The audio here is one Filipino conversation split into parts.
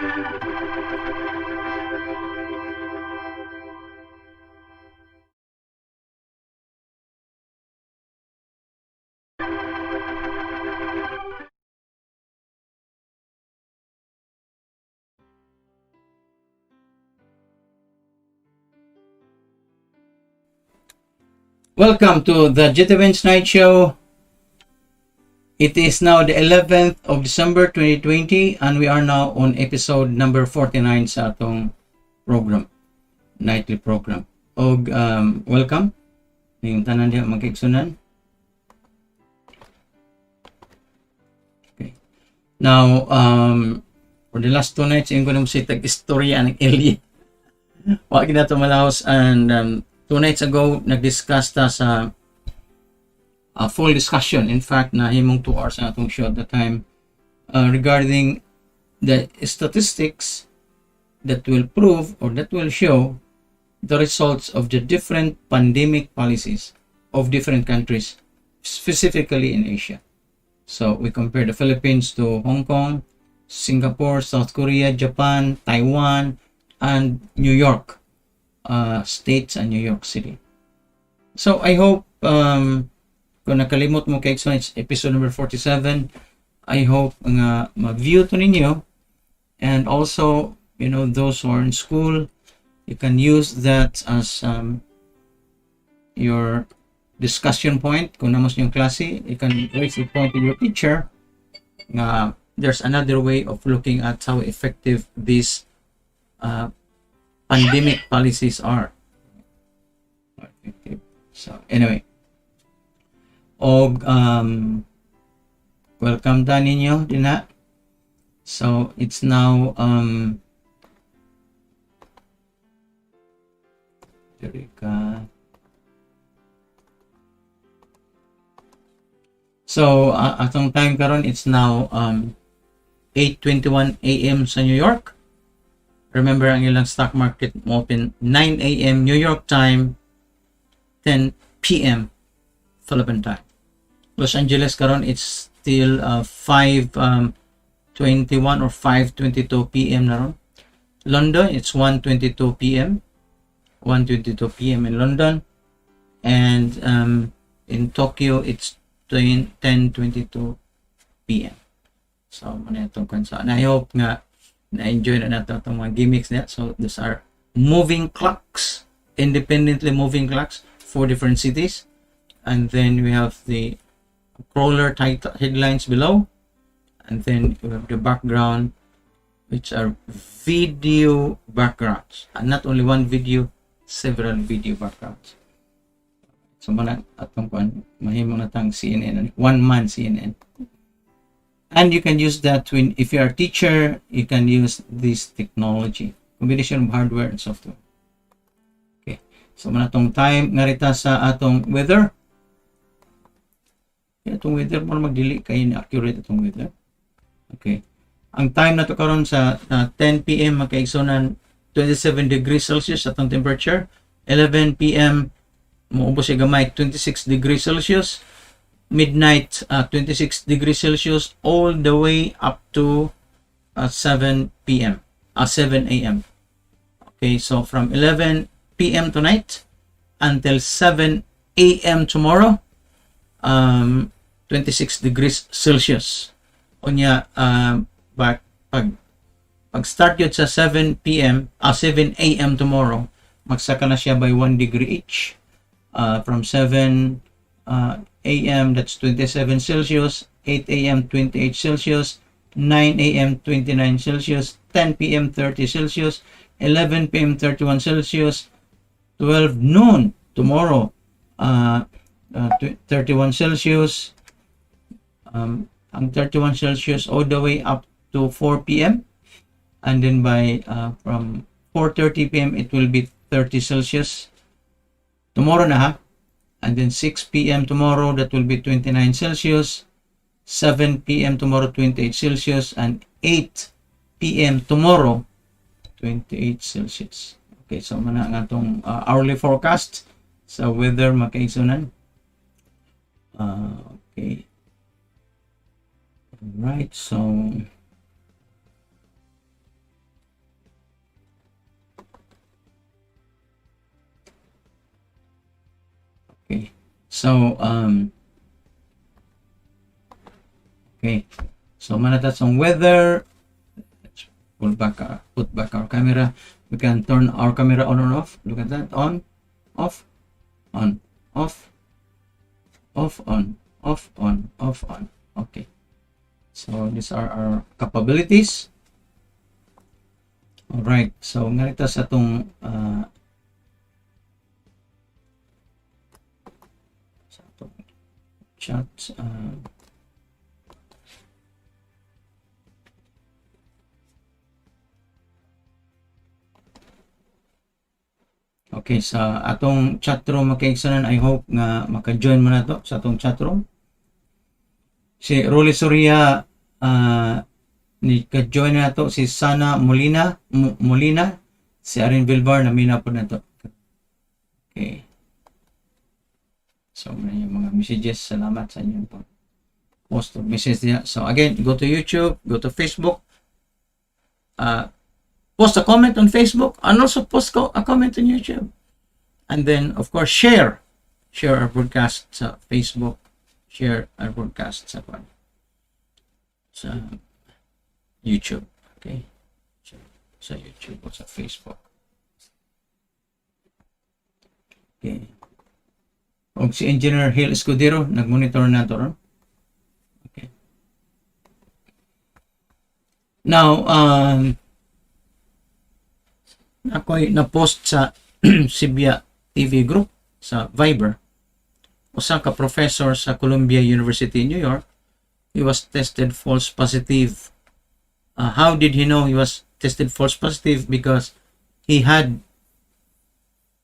Welcome to the BENZ Night Show. It is now the 11th of December 2020 and we are now on episode number 49 sa atong program, nightly program. Og welcome ning tanan diha magkaigsunan. Okay. Now for the last 2 nights ingon mo si tag-istorya ng alien. Wa gid nato malahos and 2 nights ago, nag-discuss ta sa a full discussion. In fact, nahimong 2 hours na itong show at the time regarding the statistics that will prove or that will show the results of the different pandemic policies of different countries, specifically in Asia. So, we compare the Philippines to Hong Kong, Singapore, South Korea, Japan, Taiwan, and New York. States and New York City. So I hope kung nakalimot mo kay episode number 47, I hope nga ma-view to ninyo, and also those who are in school, you can use that as your discussion point. Kung namos yung klase, you can raise the point to your teacher nga there's another way of looking at how effective these pandemic policies are. So anyway, welcome ta ninyo din ha. So it's now so atong time karon it's now 8:21 a.m. sa New York. Remember, ang ilang stock market mo open 9 a.m. New York time, 10 p.m. Philippine time. Los Angeles karon it's still 5:21 or 5:22 p.m. na ron. London it's 1:22 p.m. 1:22 p.m. in London, and in Tokyo it's 10:22 p.m. So muna itong kansa. And I hope nga na-enjoy na natin itong mga gimmicks niya. So these are moving clocks, independently moving clocks for different cities. And then we have the crawler title headlines below, and then we have the background, which are video backgrounds, and not only one video, several video backgrounds. So mana atong kuan mahimo na tang CNN, one man CNN. And you can use that if you are a teacher, you can use this technology, combination of hardware and software. Okay, so muna tong time narita sa atong weather. Okay, itong weather mo magdili kay na accurate itong weather. Okay, ang time na to karon sa 10 p.m. magkaigsunan 27 degrees Celsius atong temperature. 11 p.m. moubos siya gamay 26 degrees Celsius. Midnight 26 degrees Celsius all the way up to 7 p.m. 7 a.m. Okay, so from 11 p.m. tonight until 7 a.m. tomorrow, 26 degrees Celsius. Unya pag start yun sa 7 p.m. 7 a.m. tomorrow, magsaka na siya by 1 degree each. From 7 a.m. that's 27 Celsius, 8 a.m. 28 Celsius, 9 a.m. 29 Celsius, 10 p.m. 30 Celsius, 11 p.m. 31 Celsius, 12 noon tomorrow 31 Celsius, ang 31 Celsius all the way up to 4 p.m. and then by from 4:30 p.m. it will be 30 Celsius tomorrow na ha. And then 6 p.m. tomorrow, that will be 29 Celsius. 7 p.m. tomorrow, 28 Celsius. And 8 p.m. tomorrow, 28 Celsius. Okay, so muna nga itong hourly forecast sa weather makaigsunan. Okay. Alright, so Okay. So, okay. So, manata sa weather. Let's put back our camera. We can turn our camera on or off. Look at that. On, off, on, off, off, on, off, on, off, on. Okay. So, these are our capabilities. Alright. So, ngarita sa itong chat. Okay, sa atong chatroom makaigsunan, I hope nga maka-join mo na to sa atong chatroom. Si Rolly Soria ni ka-join na to, si Sana Molina, si Arin Vilvar na mina po na to. Okay. So, may mga messages. Salamat sa inyo po. Post of message niya. So, again, go to YouTube, go to Facebook. Post a comment on Facebook and also post a comment on YouTube. And then, of course, share our broadcast sa Facebook. Share our broadcast sa YouTube. Okay? Sa YouTube o sa Facebook. Okay. O si Engineer Hill Escudero, nag-monitor na to. Okay. Now, ako'y na-post sa Sibya TV group sa Viber. Usa ka professor sa Columbia University in New York, he was tested false positive. How did he know he was tested false positive? Because he had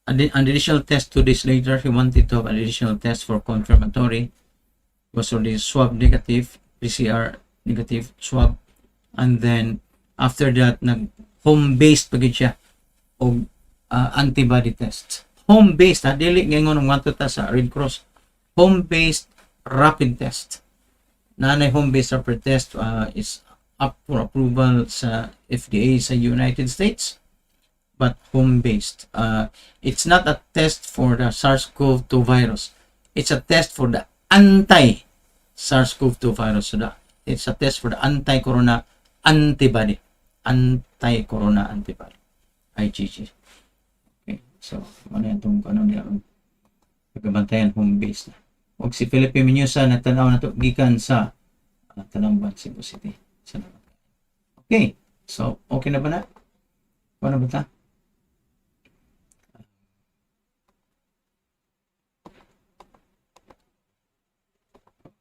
an additional test 2 days later. He wanted to have an additional test for confirmatory. It was already swab negative, PCR negative swab. And then, after that, home-based pagid siya o antibody test. Home-based, dili ngayon ng wanto ta sa Red Cross. Home-based rapid test. Nanay home-based rapid test is up for approval sa FDA sa United States. But home-based. It's not a test for the SARS-CoV-2 virus. It's a test for the anti-SARS-CoV-2 virus. So it's a test for the anti-corona antibody. Anti-corona antibody. IgG. Okay. So, ano yan itong pagkabantayan home-based na. Huwag si Felipe Minyusa na tanaw na ito gikan sa Tanamban, Cebu City. Salamat. Okay. So, okay na ba na? Ano ba ta?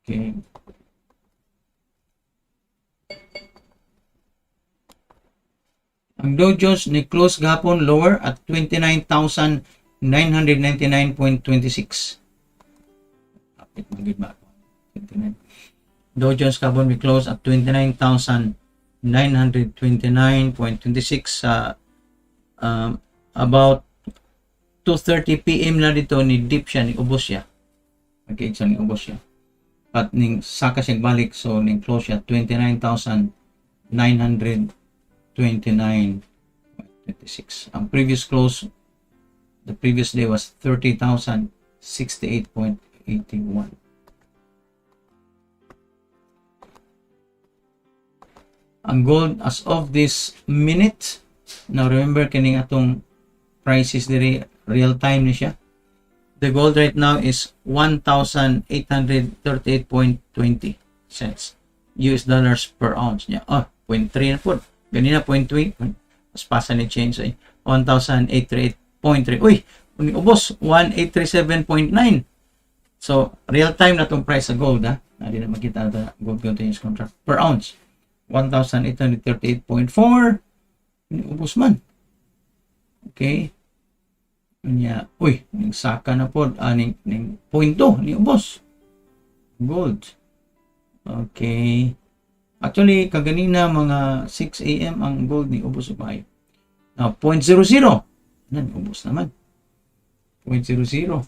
Okay. Ang Dow Jones ni close gahapon lower at 29,999.26. Dow Jones gahapon we close at 29,929.26 sa about 2:30 PM na dito ni dip siya, ni ubos siya. Okay, so ni ubos siya. At ning saka siya balik, so ning close siya 29,929.26. Ang previous close the previous day was 30,068.81. Ang gold as of this minute, now remember kining atong prices diri real time ni siya. The gold right now is 1,838.20 cents US dollars per ounce niya. 0.3 na po. Ganina 0.3. Mas pasa ni change ay 1,838.3. Uy, ubos 1,837.9. So, real time na tong price sa gold ha. Hindi na makita na gold continuous contract per ounce. 1,838.4. Ubos man. Okay. Nya, uy, ning saka na po, ning 0.2 ni ubos. Gold. Okay. Actually, kaganina mga 6 AM ang gold ni ubos upay. Now, 0.00. Nan, ubos naman. 0.00.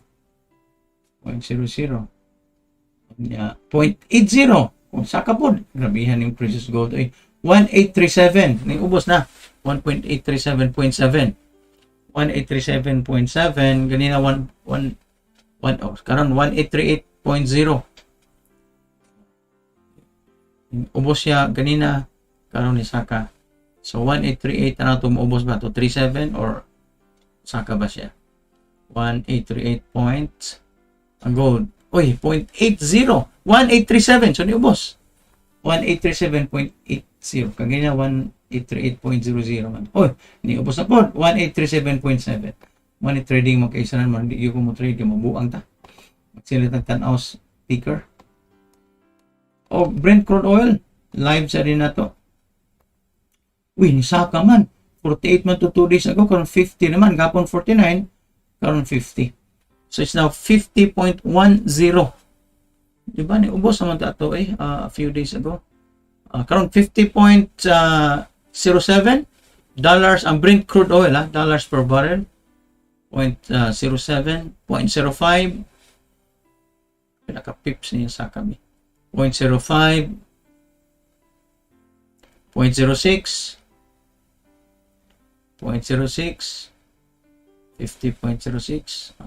0.00. Nya, 0.80. Kung saka po, grabihan yung precious gold. Ay, 1,837. Ning ubos na. 1.837.7. 1,837.7, ganina Karon 1838.0. Ubos siya ganina, karon ni saka. So 1838 na ito maubos ba to 37 or saka ba siya? 1838 point ang gold. Oy, 0.80. 1837 so ni ubos. 1837.80 kagina 1838.00 man. Oy, ni ubos na pod 1837.7. Money trading mo kay isanan man di ko mo trade mo buang ta. Sila tan-tanaw speaker. O Brent crude oil live sa din na to. Uy, nisaka man. 48 man to 2 days ago, karon 50 naman. Gapon 49, karon 50. So it's now 50.10. Diba, niubos naman ito a few days ago. Karon 50.07 dollars ang Brent crude oil, dollars per barrel. 0.07, 0.05. Pinaka-pips niya sa kami. 0.05, 0.06, 0.06, 50.06,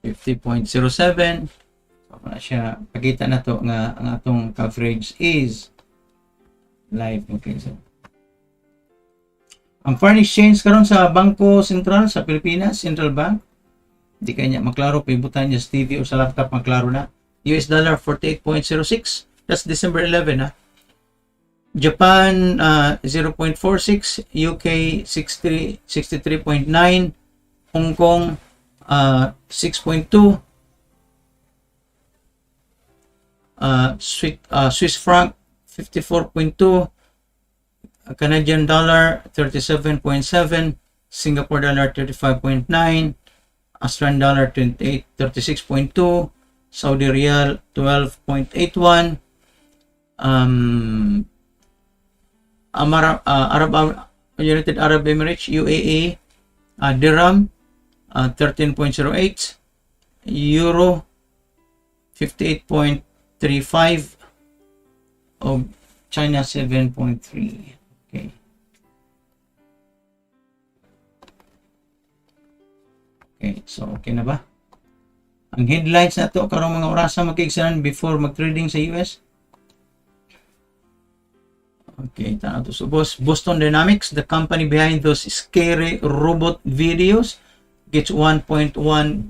50.07. So, na siya, pakita na to nga ang atong coverage is live. Okay, so ang foreign exchange karon sa Bangko Sentral sa Pilipinas, Central Bank, di kanya maklaro, pibutan niya sa TV o sa laptop, maklaro na. US dollar 48.06, that's December 11 Japan 0.46, UK 63.9, Hong Kong 6.2, Swiss franc 54.2, Canadian dollar 37.7, Singapore dollar 35.9, Australian dollar 36.2, Saudi Riyal 12.81, United Arab Emirates UAE Dirham 13.08, Euro 58.35, of China 7.3. Okay. Okay, so okay na ba? Ang headlines na to karong mga orasa magkaigsanan before mag-trading sa US. Okay, tanaw to. So, Boston Dynamics, the company behind those scary robot videos, gets 1.1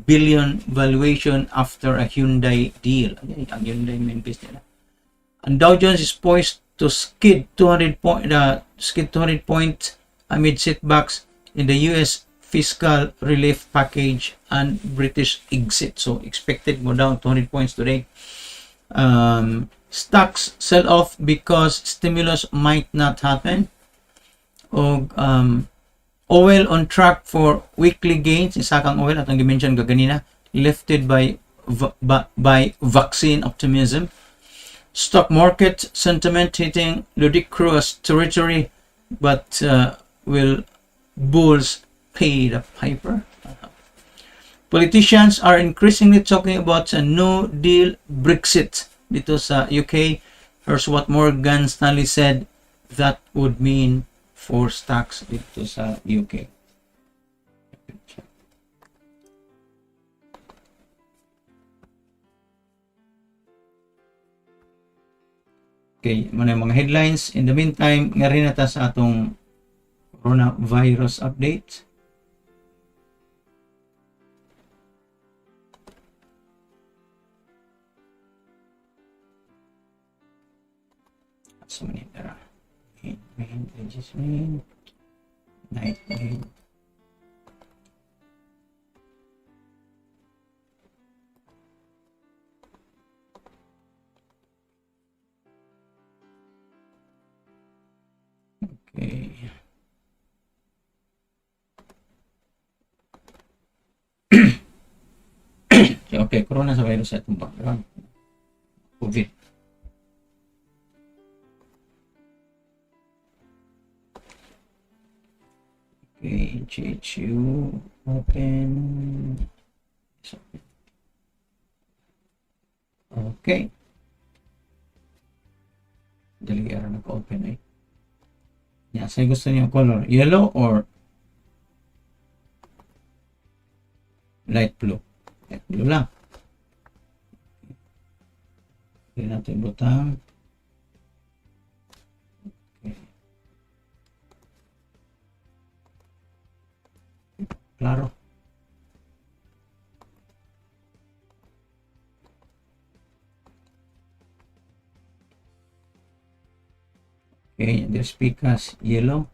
billion valuation after a Hyundai deal. Ang Hyundai main piece nila. And Dow Jones is poised to skid 200 points amid setbacks in the US fiscal relief package and British exit. So expected go down 200 points today. Stocks sell off because stimulus might not happen. Oil on track for weekly gains. Isa kang oil at ang dimension gaganina lifted by vaccine optimism. Stock market sentiment hitting ludicrous territory, but will bulls pay the piper? Politicians are increasingly talking about a no deal Brexit dito sa UK. Here's what Morgan Stanley said that would mean for stocks dito sa UK. Okay, muna yung mga headlines. In the meantime, nga rin nata sa atong coronavirus update. So many there are. Main, night main. Okay. Okay, corona sa virus sa itong background. COVID. Okay, GHU open. Okay. Dali ara naka-open Yeah, say gusto niyo color, yellow or light blue. Ito lang. Hindi natin butang. Okay. Klaro. Okay, the speakers yellow.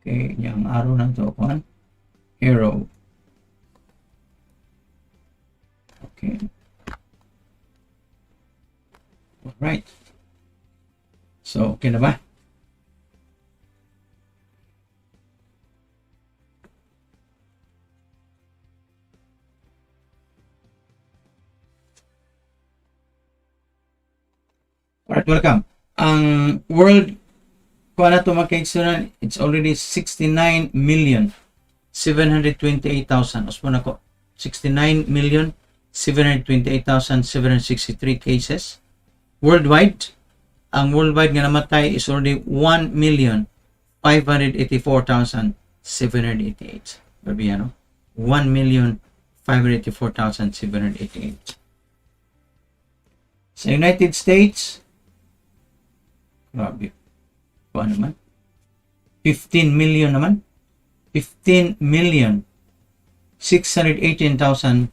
Okay, yung arrow ng to kuan. Arrow. Okay. Alright. So, okay na ba? Alright, welcome. Ang world kung ano ito magkaigsunan, it's already 69,728,000. Os mo na ko, 69,728,763 cases. Worldwide, ang worldwide nga namatay is already 1,584,788. Babi ano? 1,584,788. Sa United States, grabe. Ano naman? 15 million naman. 15,618,000.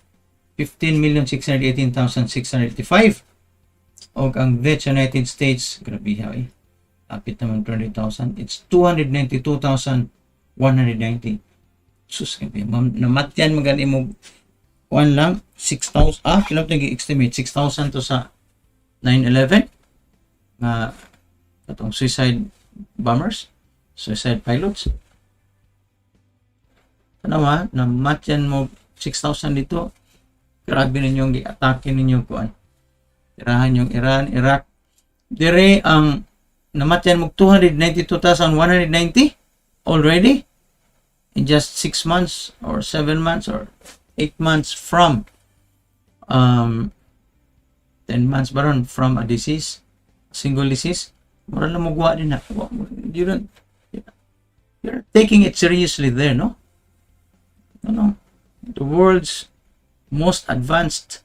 15,618,685. O ang death sa United States, grabe ha eh. Lapit naman 20,000. It's 292,190. Sus, namatyan magani mo 1 lang, 6,000. Kinap nag-estimate 6,000 to sa 9/11 na itong suicide bombers, suicide pilots. Tanawa, namatyan mo 6,000 dito. Grabe ninyong i-atake ninyo kuan. Tirahan yung Iran, Iraq. Dire ang namatyan mo 292,190 already in just 6 months or 7 months or 8 months from 10 months baron from a disease, single disease. Mura lang magwa din na. You're taking it seriously there, no? No. The world's most advanced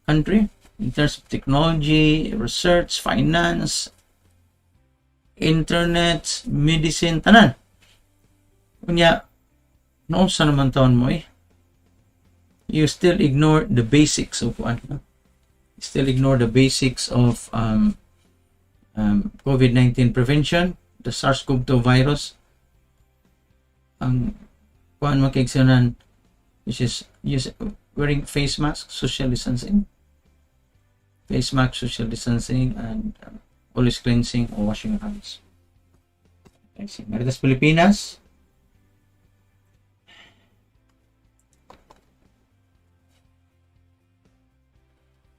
country in terms of technology, research, finance, internet, medicine, tanan. Kunya, noon sa naman taon mo eh, you still ignore the basics of what, no? You still ignore the basics of COVID-19 prevention, the SARS-CoV-2 virus, ang kuan makiksunan, which is wearing face mask, social distancing, and always cleansing or washing your hands. Maritas Pilipinas,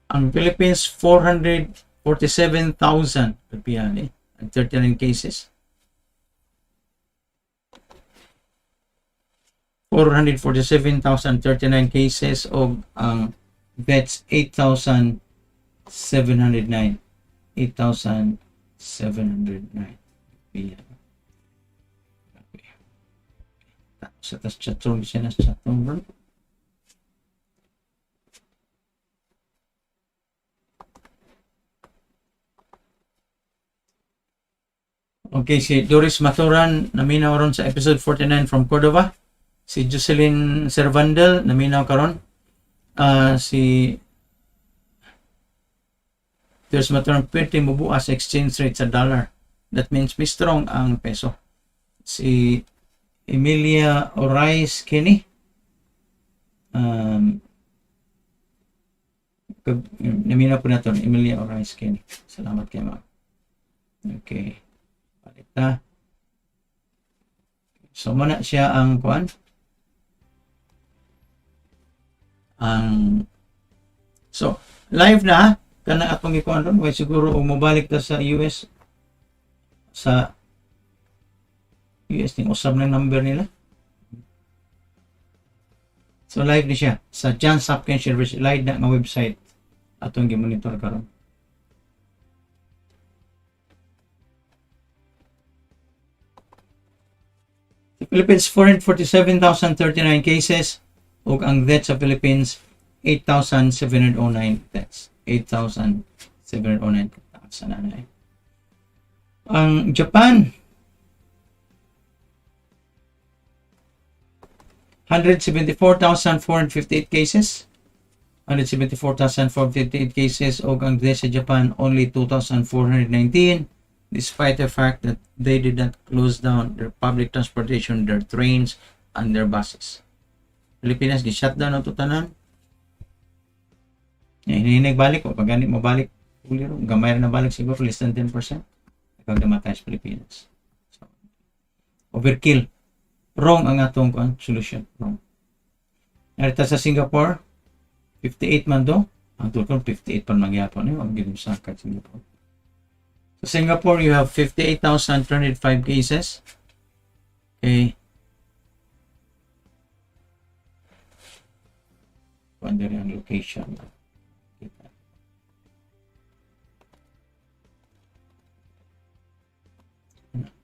ang Philippines 447,000 and 39 cases. 447,039 cases of deaths 8,709. 8,709. Sa tas chatroom siya na sa chatroom. Okay, si Doris Maturan naminaw ron sa episode 49 from Cordova. Si Jocelyn Servandel naminaw karon. Si Doris Maturan pwede mubuas exchange rate sa dollar. That means may strong ang peso. Si Emilia Orais Kenny naminaw po natin Emilia Orais Kenny. Salamat kay ma'am. Okay. Palita. So, muna siya ang kuan. So, live na. Kana atong ikuan ron. Way siguro umabalik ta sa US. Sa US ting usab ng number nila. So, live ni siya. Sa Johns Hopkins University. Live na nga website. Atong gi-monitor karon. Sa Philippines, 447,039 cases. Ug ang death sa Philippines, 8,709 deaths. 8,709 sa nanay. Ang Japan, 174,458 cases. 174,458 cases. O ang death sa Japan, only 2,419. Despite the fact that they did not close down their public transportation, their trains, and their buses. Pilipinas, gi-shutdown ang tutanan. Hinihinig balik o pag ganit mo balik, gamay na balik siguro, less than 10%. Pag namatay sa Pilipinas. So, overkill. Wrong ang atong solution. Wrong. Narita sa Singapore, 58 man do. Ang tulkon 58 pa magyapon. Ang ginom sa Singapore. Sa Singapore, you have 58,305 cases. Okay. Wonder ang location.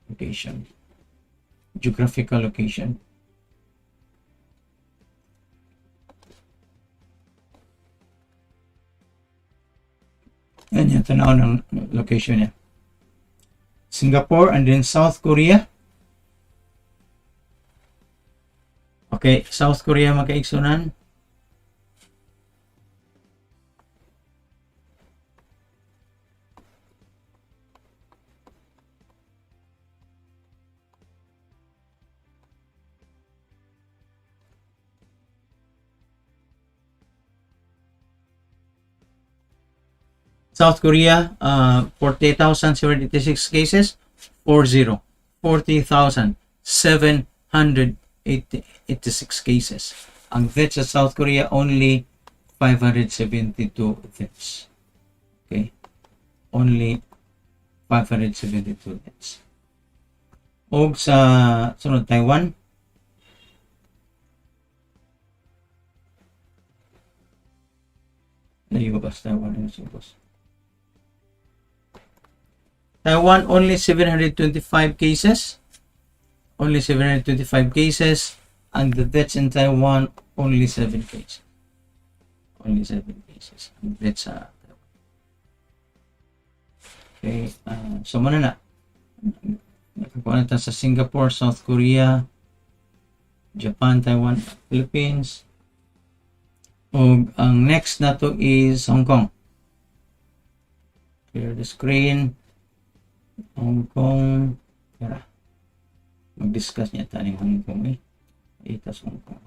Location. Geographical location. Yan yung tanaw ng location niya. Singapore and then South Korea. Okay, South Korea makaigsunan. South Korea, 40,786 cases, 40,786 cases. Ang deaths sa South Korea, only 572 deaths. Okay? Only 572 deaths. O sa sunod, Taiwan, naiwabas Taiwan yung supos. Taiwan, only 725 cases. Only 725 cases. And the deaths in Taiwan, only 7 cases. Only 7 cases. And deaths sa Taiwan. Okay. So, muna na. Nakakuha natin sa Singapore, South Korea, Japan, Taiwan, Philippines. O, ang next na to is Hong Kong. Clear the screen. Hong Kong. Tara. Mag-discuss niya tayo ng Hong Kong eh. Itas Hong Kong.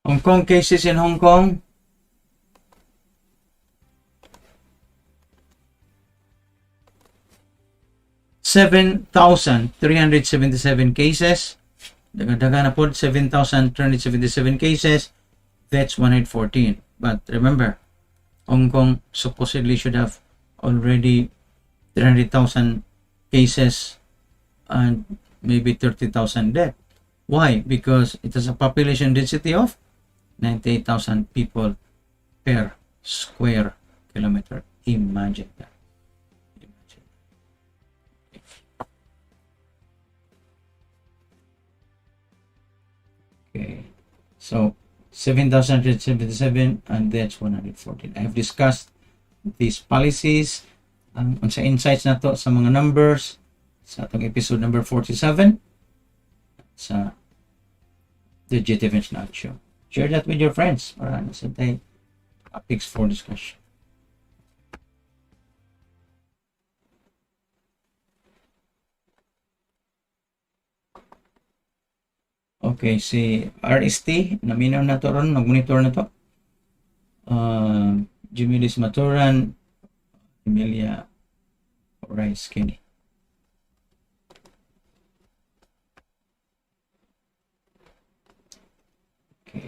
Hong Kong cases in Hong Kong. $7,377 cases. Daga na po, 7,377 cases. That's 114. But remember, Hong Kong supposedly should have already 300,000 cases and maybe 30,000 dead. Why? Because it has a population density of 98,000 people per square kilometer. Imagine that. Okay, so 7,177 and that's 114. I have discussed these policies sa insights na to sa mga numbers sa atong episode number 47 sa the BENZ Nightshow. Share that with your friends para nasa tayo topics for discussion. Okay, si RST, naminaw na to ron, nag-monitor na to. Jimilis Maturan, Emilia Rice Kenny. Okay.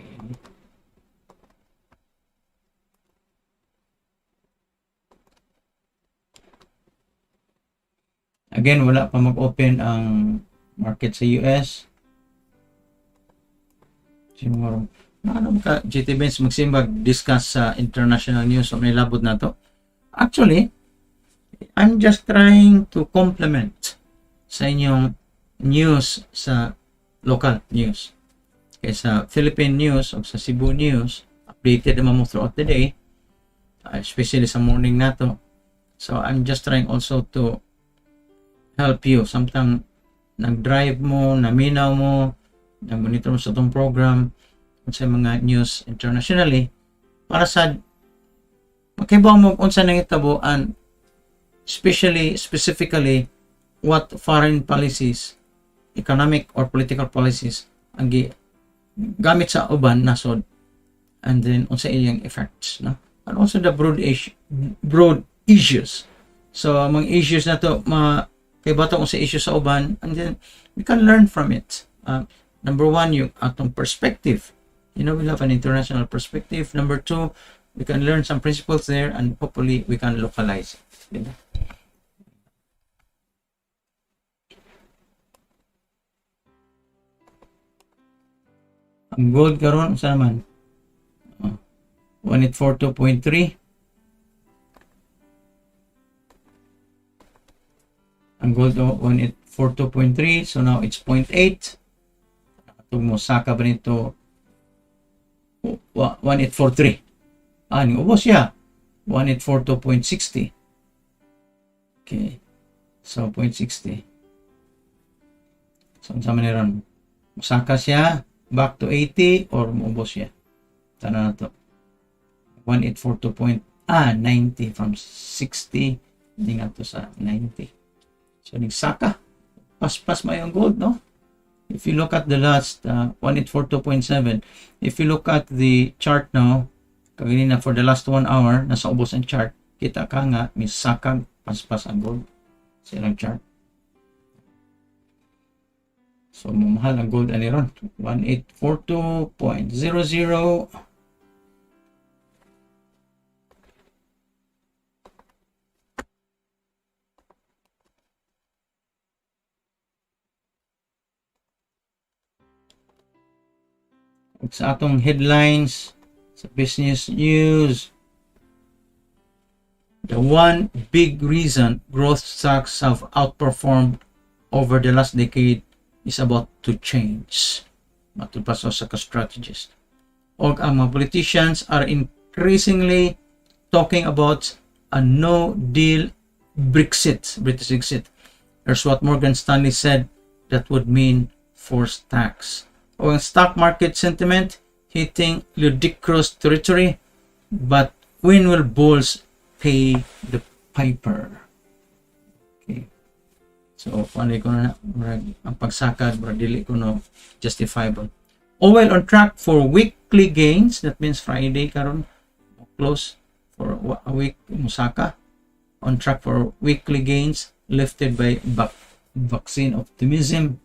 Again, wala pa mag-open ang market sa US. siguro ano ka GT Benz magsimbag discuss sa international news o nilabot na to. Actually, I'm just trying to complement sa inyong news sa local news. Kaya sa Philippine news o sa Cebu news, updated naman mo throughout the day, especially sa morning na to. So I'm just trying also to help you. Sometimes nag-drive mo, naminaw mo, nag-monitor mo sa itong program sa mga news internationally para sa makibaw mo kung saan nangitabuan, specifically what foreign policies, economic or political policies ang gamit sa uban nasod, and then unsa iyang effects, no? And also the broad issues. So mga issues na to kay bato kung sa issues sa uban, and then we can learn from it. Number one, yung atong perspective. You know, we have an international perspective. Number two, we can learn some principles there, and hopefully we can localize it. You know? Ang gold karon sa naman 1842.3. Ang gold 1842.3, so now it's 0.8. Itong mosaka ba nito 1843. Ubos siya 1842.60. Okay, so 0.60. So sama ni ron mosaka siya back to 80 or maubos siya. Tana na to 1842.90 from 60 hindi nga to sa 90. So nagsaka paspas mayong gold, no? If you look at the last 1842.7, if you look at the chart now kanina for the last 1 hour nasa ubos ang chart, kita ka nga may sakag paspas ang gold sa ilang chart. So, mahal ang gold ani ron. 1842.00. Sa atong headlines, sa business news, the one big reason growth stocks have outperformed over the last decade is about to change. Matulpaso sa ka-strategist. O ang mga politicians are increasingly talking about a no-deal Brexit, British exit. Here's what Morgan Stanley said that would mean forced tax. O ang stock market sentiment hitting ludicrous territory, but when will bulls pay the piper? Okay. So, paano ko na ang pagsakad, dili ko no justifiable. Oil on track for weekly gains. That means Friday karon close for a week. Musaka on track for weekly gains lifted by vaccine optimism.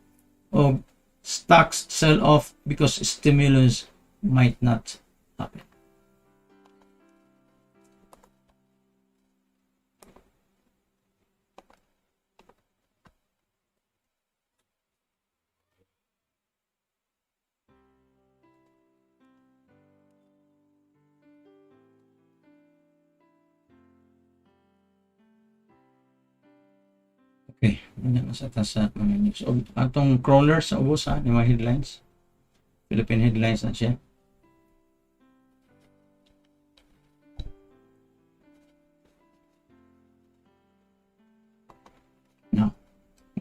O stocks sell off because stimulus might not happen. Okay, ano na sa tasa mga news. O, atong crawler sa ubos ha, yung mga headlines. Philippine headlines na siya. No.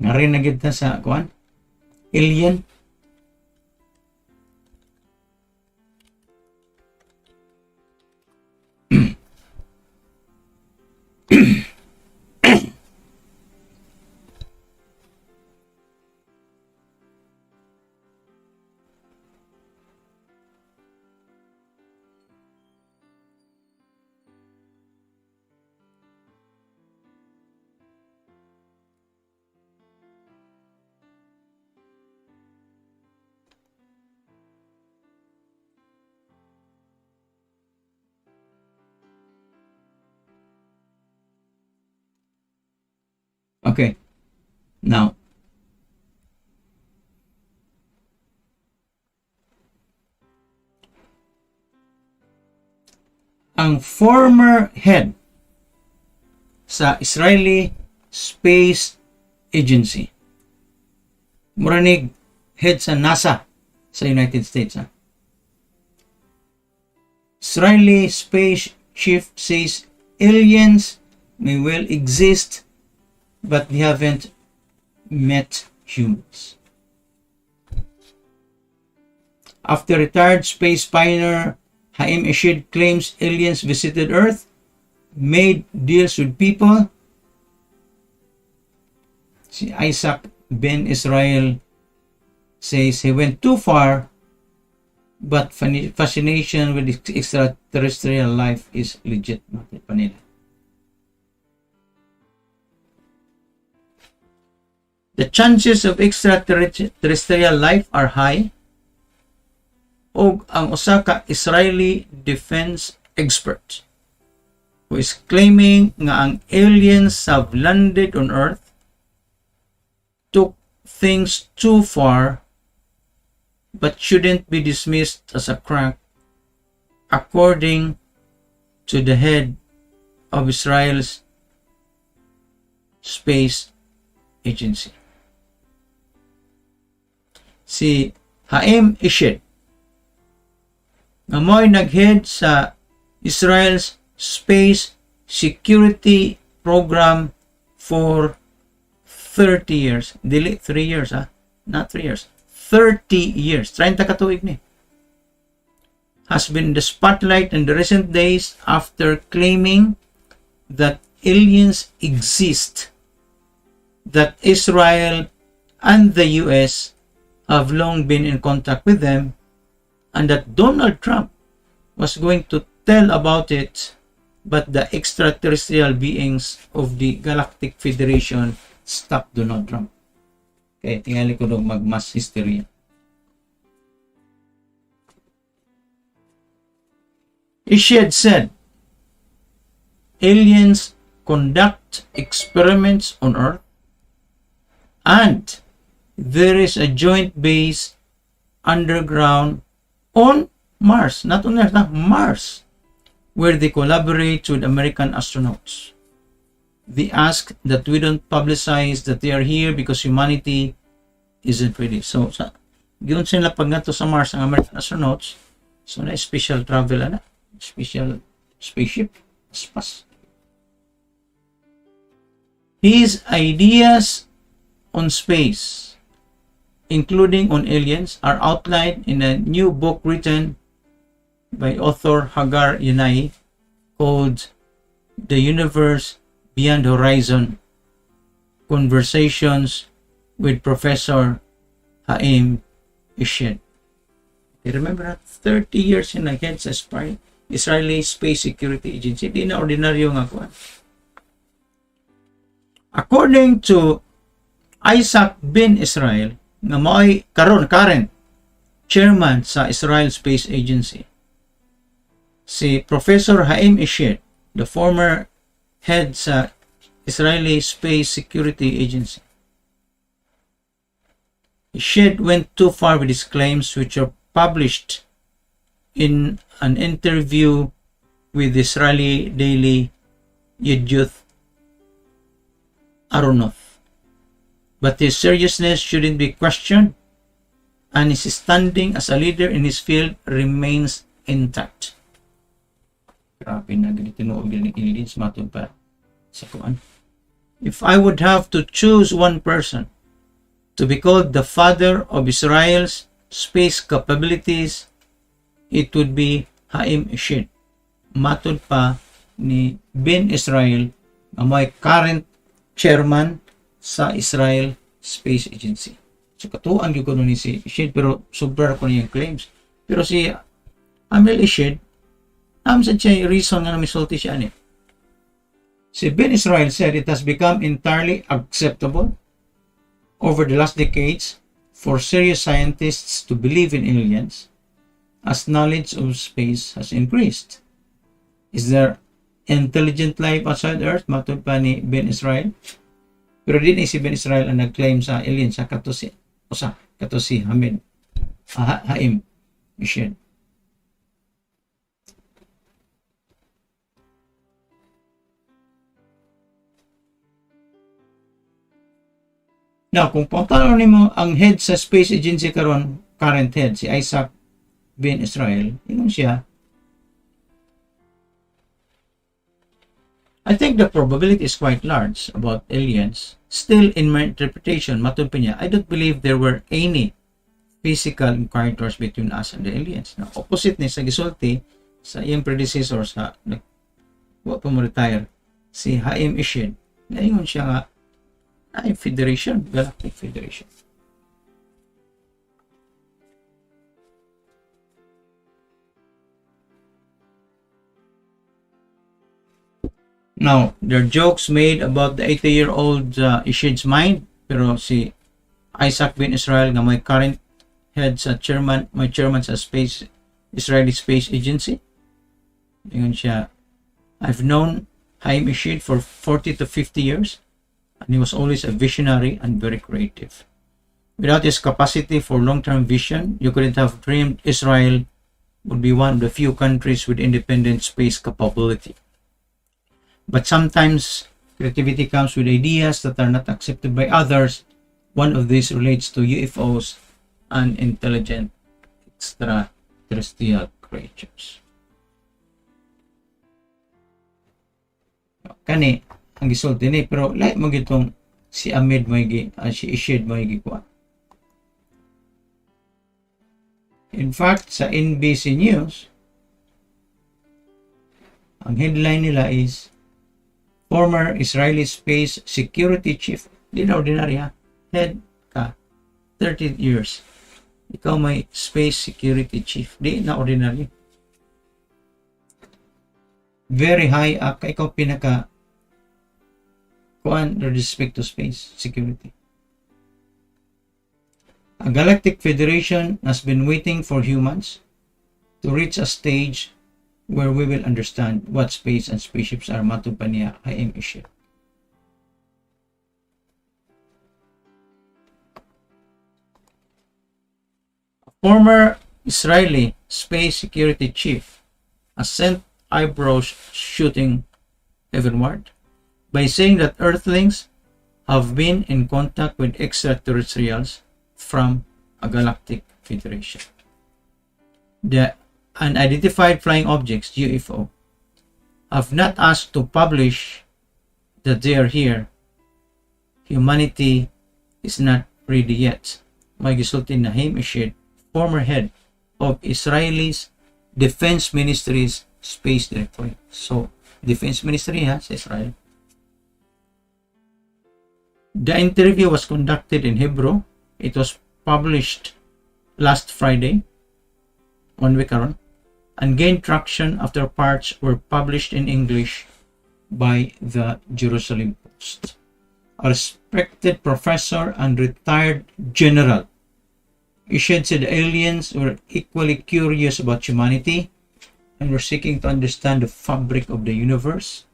Nga rin na kita sa kuan. Alien. Okay. Now, ang former head sa Israeli Space Agency. Muranig head sa NASA sa United States. Israeli Space Chief says aliens may well exist, but they haven't met humans. After retired space pioneer Haim Eshid claims aliens visited Earth, made deals with people, si Isaac Ben Israel says he went too far, but fascination with extraterrestrial life is legit. The chances of extraterrestrial life are high, og ang usa ka Israeli defense expert who is claiming nga ang aliens have landed on Earth took things too far but shouldn't be dismissed as a crank, according to the head of Israel's space agency. Si Haim Eshid, nga mo'y nag-head sa Israel's space security program for 30 years. Dili 3 years, not 3 years. 30 years. 30 katuig ni. Has been in the spotlight in the recent days after claiming that aliens exist, that Israel and the US have long been in contact with them, and that Donald Trump was going to tell about it, but the extraterrestrial beings of the Galactic Federation stopped Donald Trump. Okay, tingali ko daw mag-mass history. Eshid said, aliens conduct experiments on Earth, and there is a joint base underground on Mars, not on Earth, Mars, where they collaborate with American astronauts. They ask that we don't publicize that they are here because humanity isn't ready. So, giyon sila pag nato sa Mars ang American astronauts, so na special travel, special spaceship, spas. His ideas on space, including on aliens, are outlined in a new book written by author Hagar Yanai called The Universe Beyond Horizon, Conversations with Professor Haim Eshid. You remember that? 30 years in the head sa Israeli Space Security Agency. Di na ordinaryo nga kuwan. According to Isaac Ben Israel, nga mo'y current chairman sa Israel Space Agency, si Professor Haim Eshid, the former head sa Israeli Space Security Agency, Eshid went too far with his claims, which are published in an interview with Israeli daily Yedioth Aronoth. But his seriousness shouldn't be questioned, and his standing as a leader in his field remains intact. Grabe na ganito tinuog din ni Ilins matod pa sa kuan. If I would have to choose one person to be called the father of Israel's space capabilities, it would be Haim Eshid. Matod pa ni Ben Israel, na may current chairman sa Israel Space Agency. So katuan gyud ko ni si Eshid, pero sobra ko niyang claims. Pero si Amel Eshid, sa siya reason nga namisulti siya ani. Si Ben Israel said it has become entirely acceptable over the last decades for serious scientists to believe in aliens as knowledge of space has increased. Is there intelligent life outside Earth? Matod pa ni Ben Israel. Pero din si Ben Israel ang nag-claim sa alien sa kato si Haim Eshid. Now, kung pangtanaw nimo ang head sa space agency karon, current head, si Isaac bin Israel, ingon siya, I think the probability is quite large about aliens. Still, in my interpretation, matod pa niya, I don't believe there were any physical encounters between us and the aliens. Na opposite ni sa gisulti sa iyang predecessor sa wa pa mo retire, si Haim Ishid. Naingon siya nga, ay Federation, Galactic Federation. Now, there are jokes made about the 80-year-old Ishid's mind, pero si Isaac bin Israel nga may current head sa may chairman sa Israeli Space Agency. Ingon siya, I've known Haim Ishid for 40 to 50 years, and he was always a visionary and very creative. Without his capacity for long-term vision, you couldn't have dreamed Israel would be one of the few countries with independent space capability. But sometimes creativity comes with ideas that are not accepted by others. One of these relates to UFOs and intelligent extraterrestrial creatures. Kani ang gisulti ni, pero lahat mo gitong si Ahmed si Ishid may kuha. In fact, sa NBC News, ang headline nila is former Israeli Space Security Chief. Di na ordinary ha. Head ka. 30 years. Ikaw may Space Security Chief. Di na ordinary. Very high up. Ikaw pinaka kuan with respect to space security. A Galactic Federation has been waiting for humans to reach a stage where we will understand what space and spaceships are. Matod pa niya Haim Ishid. A former Israeli space security chief has sent eyebrows shooting heavenward by saying that Earthlings have been in contact with extraterrestrials from a galactic federation. The unidentified flying objects, UFO, have not asked to publish that they are here. Humanity is not ready yet. May gisulti na Haim Ishid, former head of Israel's Defense Ministry's Space Directorate. So, Defense Ministry ha, sa Israel. The interview was conducted in Hebrew. It was published last Friday, 1 week around, and gained traction after parts were published in English by the Jerusalem Post. A respected professor and retired general, Ishid said aliens were equally curious about humanity and were seeking to understand the fabric of the universe.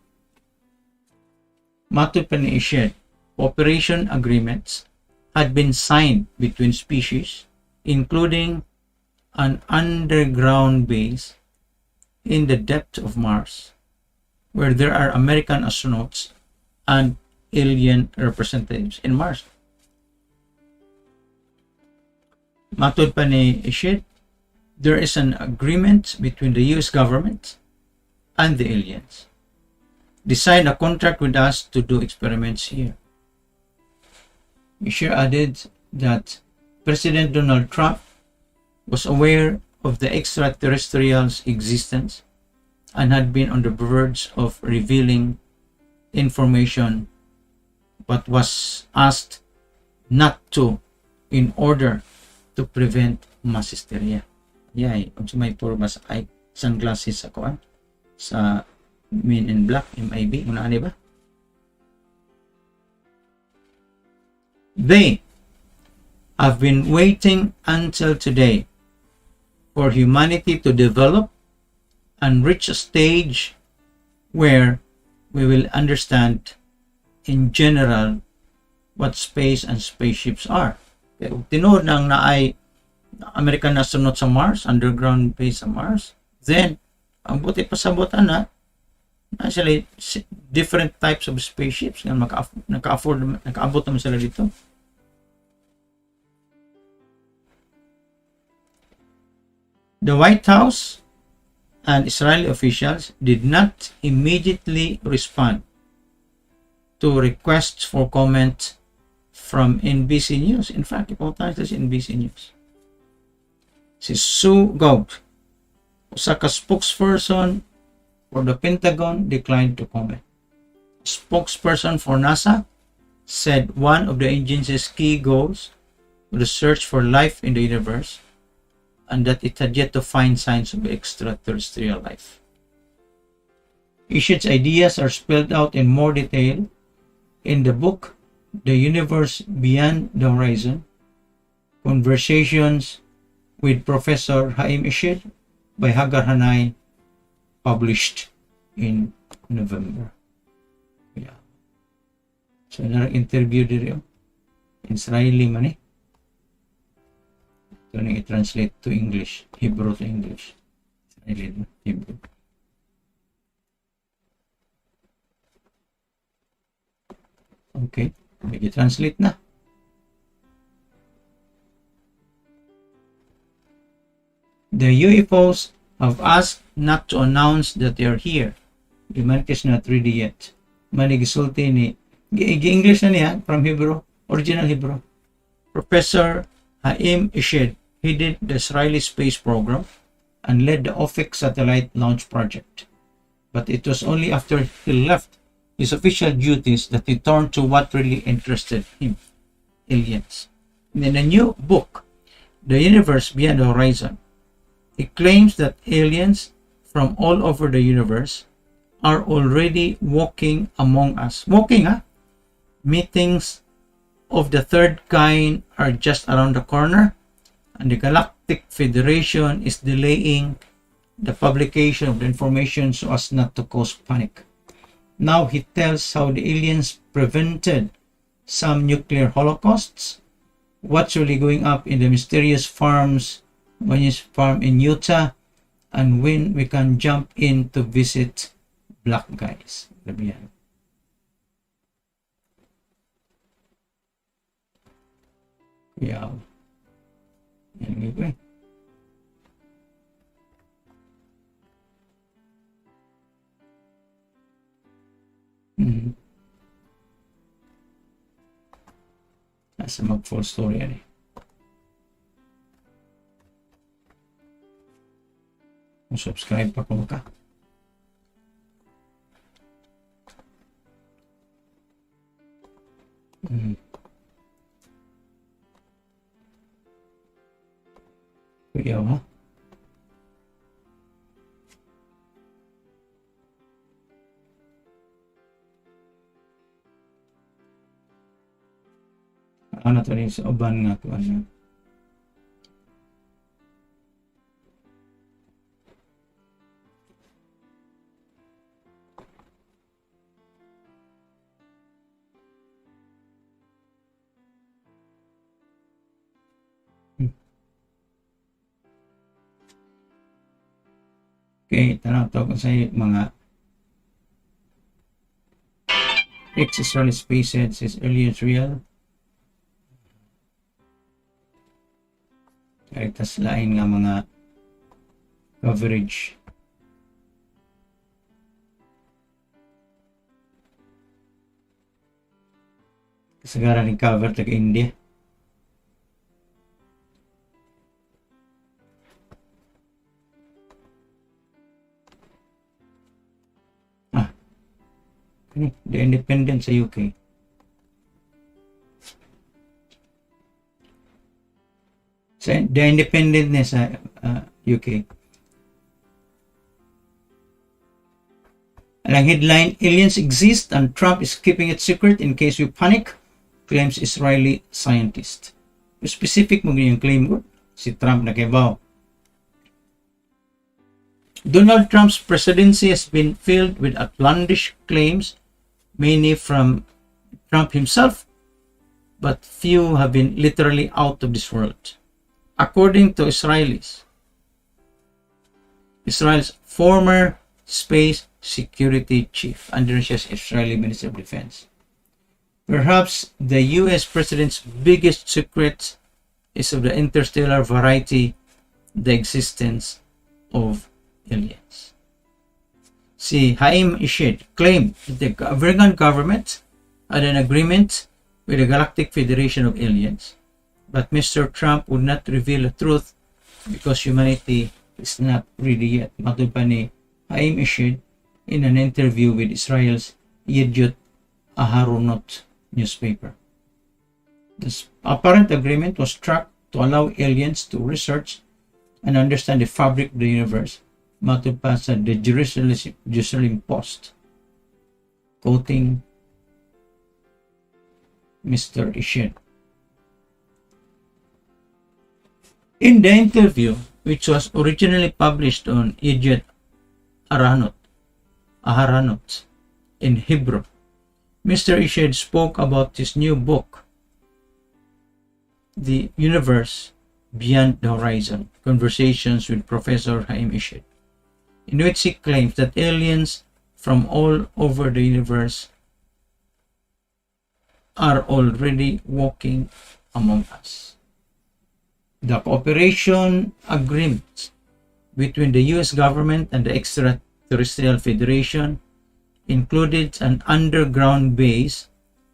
Matod pa ni Ishid, cooperation agreements had been signed between species, including an underground base in the depth of Mars, where there are American astronauts and alien representatives in Mars. Matod pa ni Ishid, there is an agreement between the US government and the aliens. They signed a contract with us to do experiments here. Ishid added that President Donald Trump was aware of the extraterrestrials' existence and had been on the verge of revealing information but was asked not to in order to prevent mass hysteria. Yay, kung may purba sa sunglasses ako sa Men in Black, MIB, unaan ba? They have been waiting until today for humanity to develop and reach a stage where we will understand in general what space and spaceships are. Pero tinuod nang naay American astronaut sa Mars, underground base sa Mars, then ang buti pa sa butan na actually different types of spaceships nga naka-abot naman sila dito. The White House and Israeli officials did not immediately respond to requests for comment from NBC News. In fact, ipotay ito si NBC News. Si Sue Gough, usa ka spokesperson for the Pentagon, declined to comment. A spokesperson for NASA said one of the agency's key goals was the search for life in the universe, and that it had yet to find signs of extraterrestrial life. Ishid's ideas are spelled out in more detail in the book The Universe Beyond the Horizon, Conversations with Professor Haim Ishid by Hagar Hanai, published in November. Yeah. So, interview dito. Israeli man eh. Ito nang i-translate to English. Hebrew to English. Israeli to Hebrew. Okay. May i-translate na. The UFOs have asked not to announce that they are here. The man is not ready yet. Manigisulti ni English na niya from Hebrew, original Hebrew. Professor Haim Ishid headed the Israeli space program and led the OFIC satellite launch project. But it was only after he left his official duties that he turned to what really interested him: aliens. In a new book, The Universe Beyond the Horizon, he claims that aliens from all over the universe are already walking among us. Walking, huh? Meetings of the third kind are just around the corner, and the Galactic Federation is delaying the publication of the information so as not to cause panic. Now he tells how the aliens prevented some nuclear holocausts, what's really going up in the mysterious farm in Utah, and when we can jump in to visit black guys. Yeah. Anyway. That's a mag-full story yan eh. Subscribe pa kung ka. Kuyaw ha? Ano to rin sa uban nga to ano? Okay, tanaw to kung sa mga ex-Israeli spaceheads is earlier real. Kahit tas lain nga mga coverage. Kasagaran ng cover taga India. The Independent sa UK. The Independent sa UK. Ang headline, aliens exist and Trump is keeping it secret in case we panic, claims Israeli scientist. Specific mo yung claim ko, si Trump na kibaw. Donald Trump's presidency has been filled with outlandish claims, many from Trump himself, but few have been literally out of this world. According to Israel's former space security chief under Israeli Ministry of Defense. Perhaps the US president's biggest secret is of the interstellar variety the existence of aliens. Si Haim Ishid claimed that the Afghan government had an agreement with the Galactic Federation of Aliens, but Mr. Trump would not reveal the truth because humanity is not ready yet. Matod pa ni Haim Ishid in an interview with Israel's Yediot Aharonot newspaper. This apparent agreement was struck to allow aliens to research and understand the fabric of the universe. Matod pa sa the Jerusalem Post, quoting Mr. Ishid. In the interview, which was originally published on Yediot Aharonot in Hebrew, Mr. Ishid spoke about his new book, The Universe Beyond the Horizon, Conversations with Professor Haim Ishid, in which he claims that aliens from all over the universe are already walking among us. The cooperation agreement between the US government and the Extraterrestrial Federation included an underground base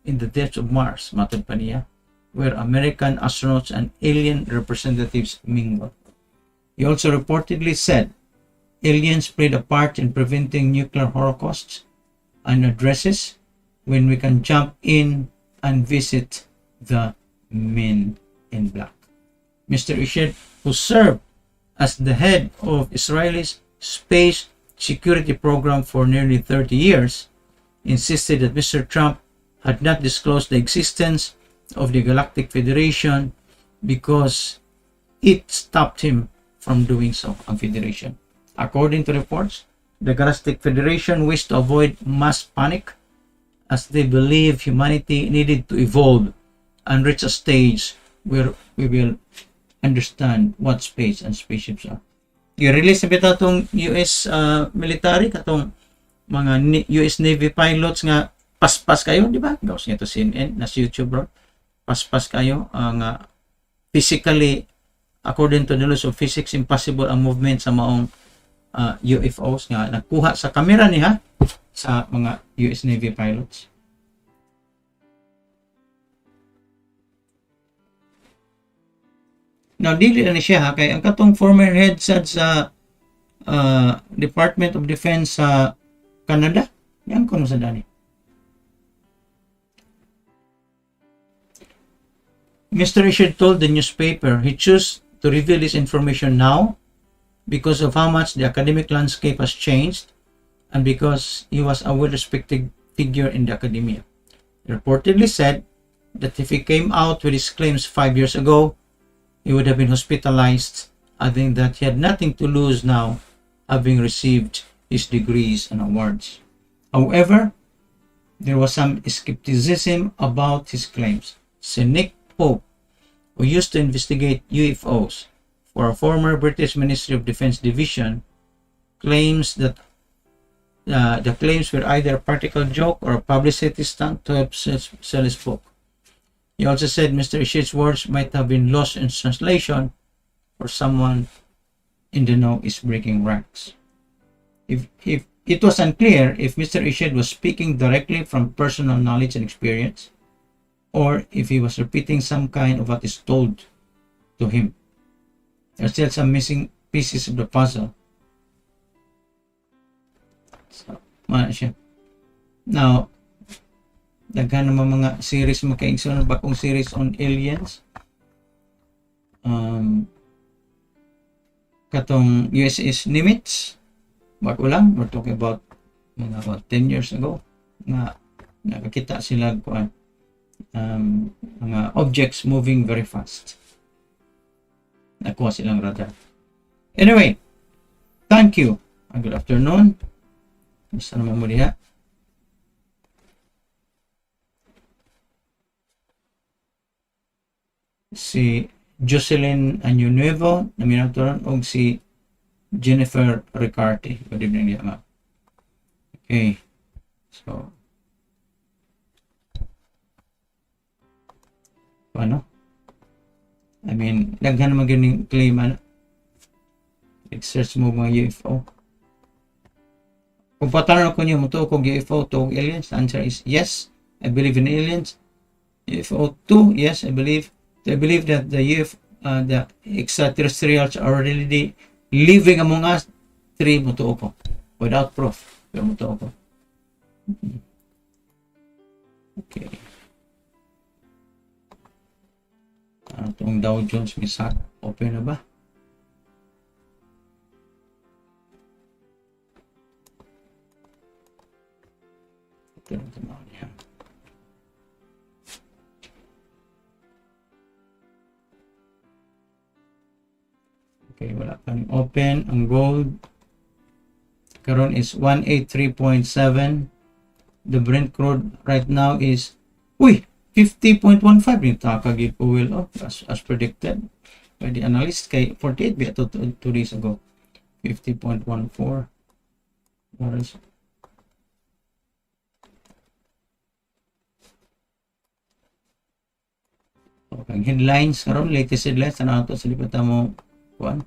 in the depths of Mars, matod pa niya, where American astronauts and alien representatives mingled. He also reportedly said aliens played a part in preventing nuclear holocausts and addresses when we can jump in and visit the Men in Black. Mr. Ishid, who served as the head of Israel's space security program for nearly 30 years, insisted that Mr. Trump had not disclosed the existence of the Galactic Federation because it stopped him from doing so, ang Federation. According to reports, the Galactic Federation wished to avoid mass panic as they believe humanity needed to evolve and reach a stage where we will understand what space and spaceships are. I-release na bita itong US military, katong mga US Navy pilots nga paspas kayo, di ba? Gawas nga ito CNN, nas YouTube bro. Paspas kayo, nga physically, according to the laws of physics, impossible ang movement sa maong UFOs nga nakuha sa kamera niya sa mga US Navy pilots. Now, dili na siya ha, kay ang katong former head sa Department of Defense sa Canada, yan ko sa dani. Mr. Richard told the newspaper he chose to reveal this information now because of how much the academic landscape has changed and because he was a well-respected figure in the academia. He reportedly said that if he came out with his claims 5 years ago, he would have been hospitalized, adding that he had nothing to lose now, having received his degrees and awards. However, there was some skepticism about his claims. Si Nick Pope, who used to investigate UFOs for a former British Ministry of Defense division, claims that the claims were either a practical joke or a publicity stunt to help sell his book. He also said Mr. Ishid's words might have been lost in translation or someone in the know is breaking ranks. If it was unclear if Mr. Ishid was speaking directly from personal knowledge and experience or if he was repeating some kind of what is told to him. There are still some missing pieces of the puzzle. So, siya. Now, daghan naman mga series makaigsoon, bakong series on aliens. Katong USS Nimitz, bago lang, we're talking about mga 10 years ago, nga nakakita sila kuan mga objects moving very fast. Nakuha silang radar. Anyway, thank you. Good afternoon. Basta naman mo diha. Si Jocelyn Año-Nuevo na minaturan og si Jennifer Ricarte. Good evening diha ma. Okay. So paano? I mean, daghan naman ganing claim search mo mga UFO. Kung patanong ko niyo, mutuo kong UFO to aliens, the answer is yes, I believe in aliens. UFO 2, yes, I believe. I believe that the extraterrestrials are already living among us. 3, mutuo ko. Without proof, pero mutuo ko. Okay. Itong Dow Jones misak. Open na ba? Ito na tumaw niya. Okay, wala pang open. Ang gold karon is 183.7. The Brent crude right now is 50.15 yung takagip oil as predicted by the analyst kay 48 biya to 2 days ago. 50.14. Okay, headlines karon, latest headlines na ato sa lipatan mo kuan.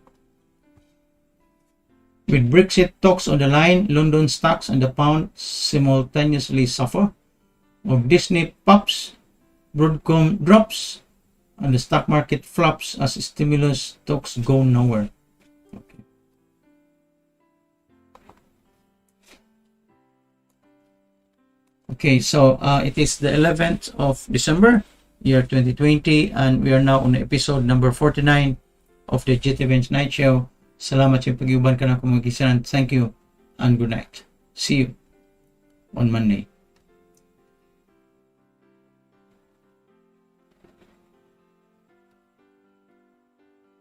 With Brexit talks on the line, London stocks and the pound simultaneously suffer. Of Disney pops, Broadcom drops, and the stock market flops as stimulus talks go nowhere. Okay, so it is the 11th of December, year 2020, and we are now on episode number 49 of the BENZ Night Show. Salamat sa pag-iuban ka na kung mag-isanan. Thank you and good night. See you on Monday.